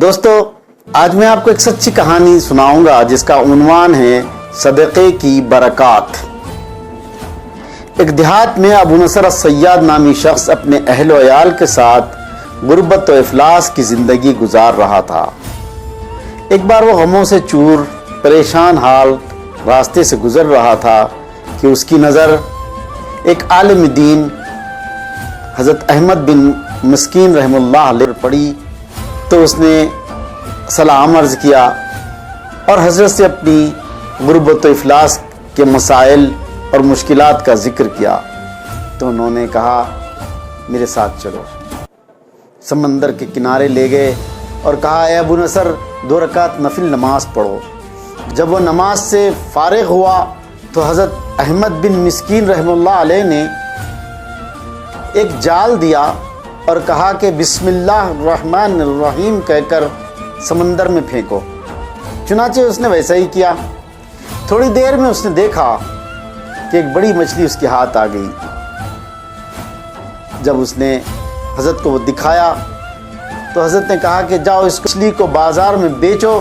دوستو آج میں آپ کو ایک سچی کہانی سناؤں گا جس کا عنوان ہے صدقے کی برکات۔ ایک دیہات میں ابو نصر الصیاد نامی شخص اپنے اہل و عیال کے ساتھ غربت و افلاس کی زندگی گزار رہا تھا۔ ایک بار وہ غموں سے چور پریشان حال راستے سے گزر رہا تھا کہ اس کی نظر ایک عالم دین حضرت احمد بن مسکین رحم اللہ علیہ پڑی تو اس نے سلام عرض کیا اور حضرت سے اپنی غربت و افلاس کے مسائل اور مشکلات کا ذکر کیا تو انہوں نے کہا میرے ساتھ چلو۔ سمندر کے کنارے لے گئے اور کہا اے ابو نصر 2 رکعت نفل نماز پڑھو۔ جب وہ نماز سے فارغ ہوا تو حضرت احمد بن مسکین رحم اللہ علیہ نے ایک جال دیا اور کہا کہ بسم اللہ الرحمن الرحیم کہہ کر سمندر میں پھینکو۔ چنانچہ اس نے ویسا ہی کیا۔ تھوڑی دیر میں اس نے دیکھا کہ ایک بڑی مچھلی اس کے ہاتھ آ گئی۔ جب اس نے حضرت کو وہ دکھایا تو حضرت نے کہا کہ جاؤ اس مچھلی کو بازار میں بیچو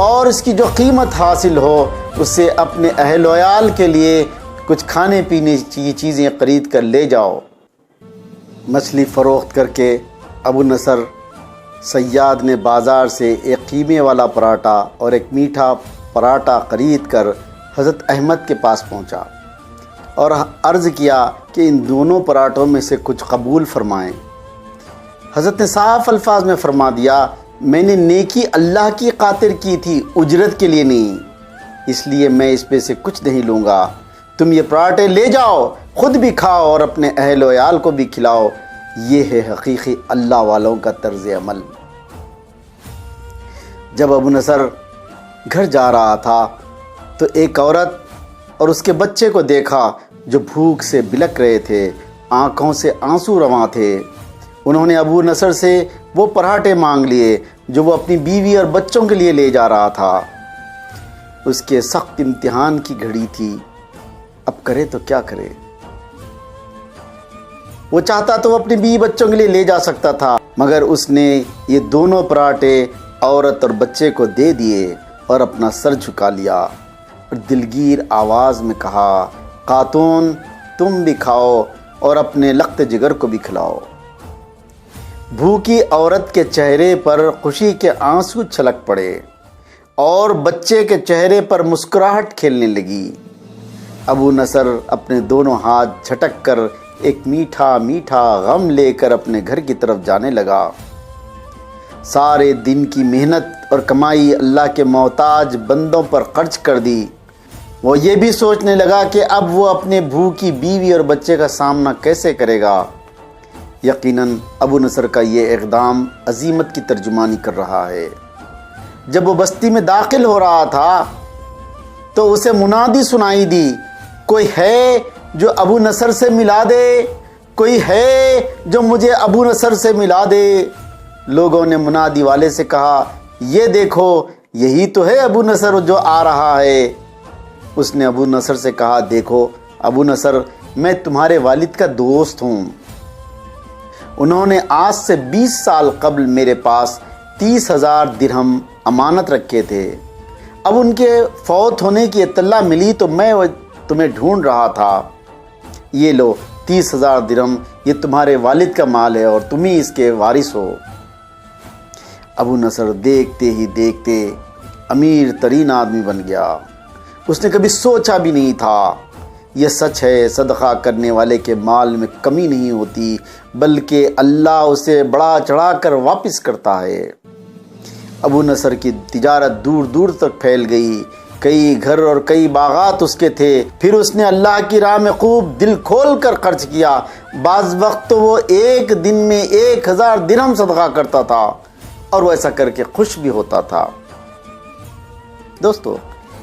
اور اس کی جو قیمت حاصل ہو اس سے اپنے اہل و عیال کے لیے کچھ کھانے پینے کی چیزیں خرید کر لے جاؤ۔ مچھلی فروخت کر کے ابو نصر صیاد نے بازار سے ایک قیمے والا پراٹھا اور ایک میٹھا پراٹھا خرید کر حضرت احمد کے پاس پہنچا اور عرض کیا کہ ان دونوں پراٹھوں میں سے کچھ قبول فرمائیں۔ حضرت نے صاف الفاظ میں فرما دیا میں نے نیکی اللہ کی خاطر کی تھی، اجرت کے لیے نہیں، اس لیے میں اس میں سے کچھ نہیں لوں گا۔ تم یہ پراٹھے لے جاؤ، خود بھی کھاؤ اور اپنے اہل و عیال کو بھی کھلاؤ۔ یہ ہے حقیقی اللہ والوں کا طرز عمل۔ جب ابو نصر گھر جا رہا تھا تو ایک عورت اور اس کے بچے کو دیکھا جو بھوک سے بلک رہے تھے، آنکھوں سے آنسو رواں تھے۔ انہوں نے ابو نصر سے وہ پراٹھے مانگ لیے جو وہ اپنی بیوی اور بچوں کے لیے لے جا رہا تھا۔ اس کے سخت امتحان کی گھڑی تھی، اب کرے تو کیا کرے؟ وہ چاہتا تو وہ اپنی بیوی بچوں کے لیے لے جا سکتا تھا، مگر اس نے یہ دونوں پراٹھے عورت اور بچے کو دے دیے اور اپنا سر جھکا لیا اور دلگیر آواز میں کہا خاتون تم بھی کھاؤ اور اپنے لخت جگر کو بھی کھلاؤ۔ بھوکی عورت کے چہرے پر خوشی کے آنسو چھلک پڑے اور بچے کے چہرے پر مسکراہٹ کھیلنے لگی۔ ابو نصر اپنے دونوں ہاتھ جھٹک کر ایک میٹھا میٹھا غم لے کر اپنے گھر کی طرف جانے لگا۔ سارے دن کی محنت اور کمائی اللہ کے محتاج بندوں پر خرچ کر دی۔ وہ یہ بھی سوچنے لگا کہ اب وہ اپنے بھوکی بیوی اور بچے کا سامنا کیسے کرے گا۔ یقیناً ابو نصر کا یہ اقدام عزیمت کی ترجمانی کر رہا ہے۔ جب وہ بستی میں داخل ہو رہا تھا تو اسے منادی سنائی دی، کوئی ہے جو ابو نصر سے ملا دے، کوئی ہے جو مجھے ابو نصر سے ملا دے۔ لوگوں نے منادی والے سے کہا یہ دیکھو یہی تو ہے ابو نصر جو آ رہا ہے۔ اس نے ابو نصر سے کہا دیکھو ابو نصر میں تمہارے والد کا دوست ہوں، انہوں نے آج سے 20 سال قبل میرے پاس 30,000 درہم امانت رکھے تھے۔ اب ان کے فوت ہونے کی اطلاع ملی تو میں تمہیں ڈھونڈ رہا تھا۔ یہ لو 30,000 درہم، یہ تمہارے والد کا مال ہے اور تم ہی اس کے وارث ہو۔ ابو نصر دیکھتے ہی دیکھتے امیر ترین آدمی بن گیا۔ اس نے کبھی سوچا بھی نہیں تھا۔ یہ سچ ہے صدقہ کرنے والے کے مال میں کمی نہیں ہوتی، بلکہ اللہ اسے بڑا چڑھا کر واپس کرتا ہے۔ ابو نصر کی تجارت دور دور تک پھیل گئی، کئی گھر اور کئی باغات اس کے تھے۔ پھر اس نے اللہ کی راہ میں خوب دل کھول کر خرچ کیا۔ بعض وقت تو وہ ایک دن میں 1,000 درہم صدقہ کرتا تھا اور وہ ایسا کر کے خوش بھی ہوتا تھا۔ دوستو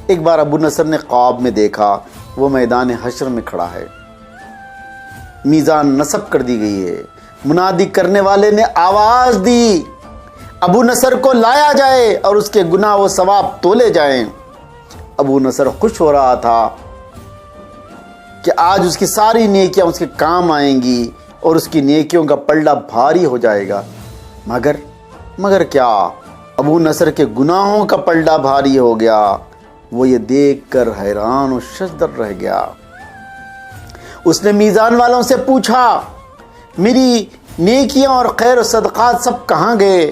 ایک بار ابو نصر نے خواب میں دیکھا وہ میدان حشر میں کھڑا ہے، میزان نصب کر دی گئی ہے، منادی کرنے والے نے آواز دی ابو نصر کو لایا جائے اور اس کے گناہ و ثواب تولے جائیں۔ ابو نصر خوش ہو رہا تھا کہ آج اس کی ساری نیکیاں اس کے کام آئیں گی اور اس کی نیکیوں کا پلڑا بھاری ہو جائے گا، مگر کیا ابو نصر کے گناہوں کا پلڑا بھاری ہو گیا. وہ یہ دیکھ کر حیران و شزدر رہ گیا. اس نے میزان والوں سے پوچھا میری نیکیاں اور خیر و صدقات سب کہاں گئے؟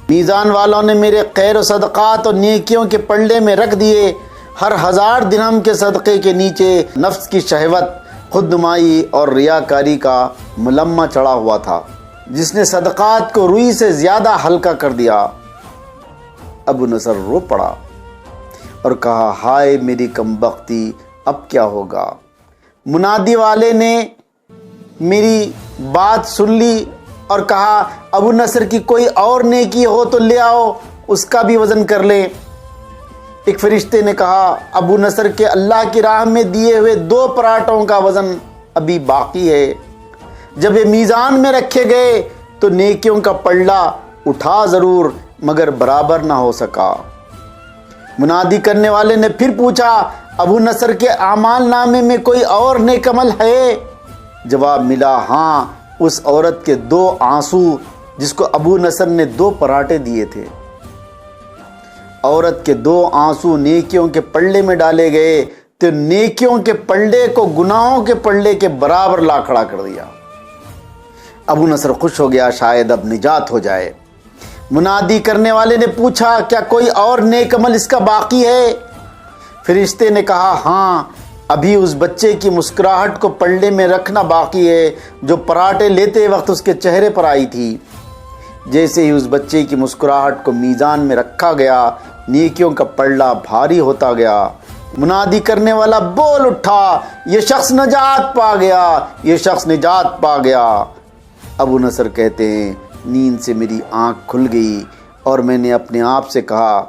میزان والوں نے میرے خیر و صدقات اور نیکیوں کے پلڑے میں رکھ دیے. ہر 1000 درہم کے صدقے کے نیچے نفس کی شہوت، خود نمائی اور ریاکاری کا ملمہ چڑھا ہوا تھا، جس نے صدقات کو روئی سے زیادہ ہلکا کر دیا. ابو نصر رو پڑا اور کہا ہائے میری کمبختی، اب کیا ہوگا؟ منادی والے نے میری بات سن لی اور کہا ابو نصر کی کوئی اور نیکی ہو تو لے آؤ، اس کا بھی وزن کر لیں. ایک فرشتے نے کہا ابو نصر کے اللہ کی راہ میں دیے ہوئے 2 پراٹھوں کا وزن ابھی باقی ہے. جب یہ میزان میں رکھے گئے تو نیکیوں کا پلڑا اٹھا ضرور مگر برابر نہ ہو سکا. منادی کرنے والے نے پھر پوچھا ابو نصر کے اعمال نامے میں کوئی اور نیک عمل ہے؟ جواب ملا ہاں، اس عورت کے 2 آنسو جس کو ابو نصر نے 2 پراٹھے دیے تھے. عورت کے 2 آنسو نیکیوں کے پلڑے میں ڈالے گئے تو نیکیوں کے پلڑے کو گناہوں کے پلڑے کے برابر لا کھڑا کر دیا. ابو نصر خوش ہو گیا، شاید اب نجات ہو جائے. منادی کرنے والے نے پوچھا کیا کوئی اور نیک عمل اس کا باقی ہے؟ فرشتے نے کہا ہاں، ابھی اس بچے کی مسکراہٹ کو پلڑے میں رکھنا باقی ہے جو پراٹھے لیتے وقت اس کے چہرے پر آئی تھی. جیسے ہی اس بچے کی مسکراہٹ کو میزان میں رکھا گیا، نیکیوں کا پلڑا بھاری ہوتا گیا. منادی کرنے والا بول اٹھا یہ شخص نجات پا گیا، یہ شخص نجات پا گیا. ابو نصر کہتے ہیں نیند سے میری آنکھ کھل گئی اور میں نے اپنے آپ سے کہا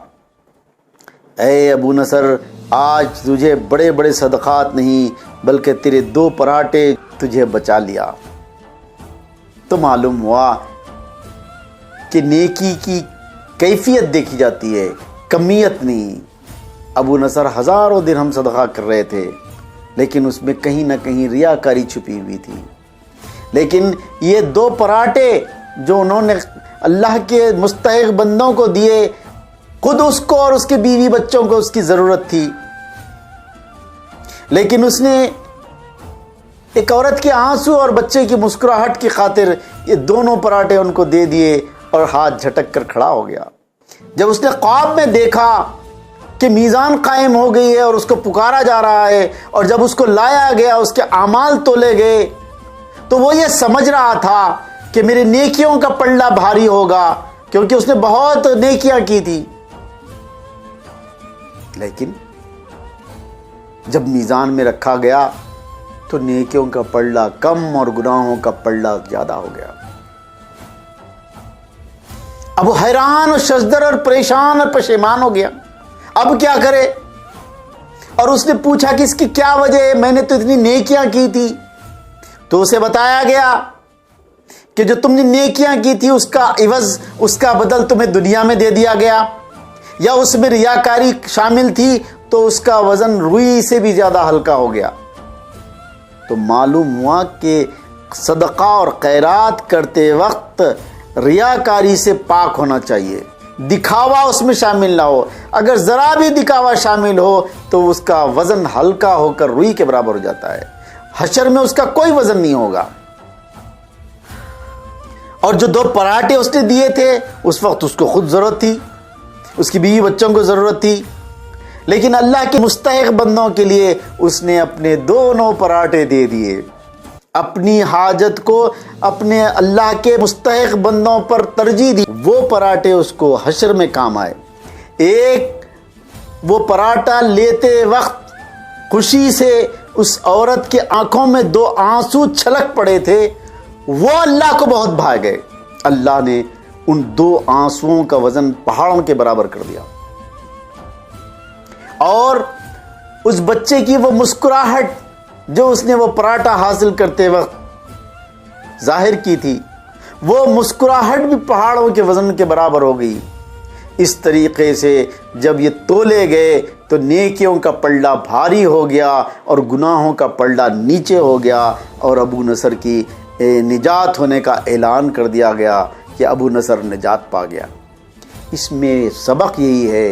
اے ابو نصر، آج تجھے بڑے بڑے صدقات نہیں بلکہ تیرے 2 پراٹھے تجھے بچا لیا. تو معلوم ہوا کہ نیکی کی کیفیت دیکھی جاتی ہے، کمیت نہیں. ابو نصر ہزاروں درہم صدقہ کر رہے تھے لیکن اس میں کہیں نہ کہیں ریاکاری چھپی ہوئی تھی. لیکن یہ 2 پراٹھے جو انہوں نے اللہ کے مستحق بندوں کو دیے، خود اس کو اور اس کے بیوی بچوں کو اس کی ضرورت تھی، لیکن اس نے ایک عورت کے آنسو اور بچے کی مسکراہٹ کی خاطر یہ دونوں پراٹھے ان کو دے دیے اور ہاتھ جھٹک کر کھڑا ہو گیا. جب اس نے خواب میں دیکھا کہ میزان قائم ہو گئی ہے اور اس کو پکارا جا رہا ہے اور جب اس کو لایا گیا اس کے اعمال تولے گئے تو وہ یہ سمجھ رہا تھا کہ میرے نیکیوں کا پلڑا بھاری ہوگا کیونکہ اس نے بہت نیکیاں کی تھی. لیکن جب میزان میں رکھا گیا تو نیکیوں کا پلڑا کم اور گناہوں کا پلڑا زیادہ ہو گیا. اب وہ حیران اور شزدر اور پریشان اور پشیمان ہو گیا، اب کیا کرے؟ اور اس نے پوچھا کہ اس کی کیا وجہ ہے، میں نے تو اتنی نیکیاں کی تھی. تو اسے بتایا گیا کہ جو تم نے نیکیاں کی تھی اس کا عوض، اس کا بدل تمہیں دنیا میں دے دیا گیا، یا اس میں ریاکاری شامل تھی تو اس کا وزن روئی سے بھی زیادہ ہلکا ہو گیا. تو معلوم ہوا کہ صدقہ اور خیرات کرتے وقت ریاکاری سے پاک ہونا چاہیے، دکھاوا اس میں شامل نہ ہو. اگر ذرا بھی دکھاوا شامل ہو تو اس کا وزن ہلکا ہو کر روئی کے برابر ہو جاتا ہے، حشر میں اس کا کوئی وزن نہیں ہوگا. اور جو 2 پراٹھے اس نے دیے تھے اس وقت اس کو خود ضرورت تھی، اس کی بیوی بچوں کو ضرورت تھی، لیکن اللہ کے مستحق بندوں کے لیے اس نے اپنے دونوں پراٹھے دے دیے. اپنی حاجت کو اپنے اللہ کے مستحق بندوں پر ترجیح دی. وہ پراٹھے اس کو حشر میں کام آئے. ایک وہ پراٹھا لیتے وقت خوشی سے اس عورت کے آنکھوں میں 2 آنسو چھلک پڑے تھے، وہ اللہ کو بہت بھا گئے. اللہ نے ان 2 آنسوؤں کا وزن پہاڑوں کے برابر کر دیا. اور اس بچے کی وہ مسکراہٹ جو اس نے وہ پراٹھا حاصل کرتے وقت ظاہر کی تھی، وہ مسکراہٹ بھی پہاڑوں کے وزن کے برابر ہو گئی. اس طریقے سے جب یہ تولے گئے تو نیکیوں کا پلڑا بھاری ہو گیا اور گناہوں کا پلڑا نیچے ہو گیا، اور ابو نصر کی نجات ہونے کا اعلان کر دیا گیا کہ ابو نصر نجات پا گیا. اس میں سبق یہی ہے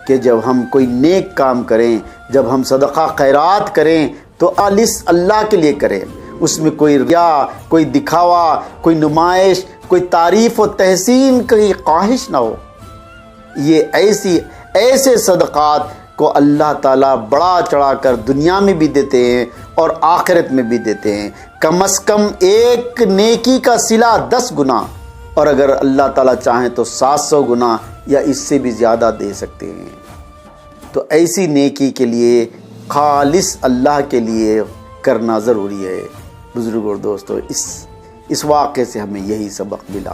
کہ جب ہم کوئی نیک کام کریں، جب ہم صدقہ خیرات کریں تو خالص اللہ کے لیے کریں، اس میں کوئی ریا، کوئی دکھاوا، کوئی نمائش، کوئی تعریف و تحسین کی خواہش نہ ہو۔ یہ ایسے صدقات کو اللہ تعالیٰ بڑا چڑھا کر دنیا میں بھی دیتے ہیں اور آخرت میں بھی دیتے ہیں۔ کم از کم ایک نیکی کا صلہ 10 گنا، اور اگر اللہ تعالیٰ چاہیں تو 700 گنا یا اس سے بھی زیادہ دے سکتے ہیں۔ تو ایسی نیکی کے لیے خالص اللہ کے لیے کرنا ضروری ہے۔ بزرگوں اور دوستو، اس واقعے سے ہمیں یہی سبق ملا۔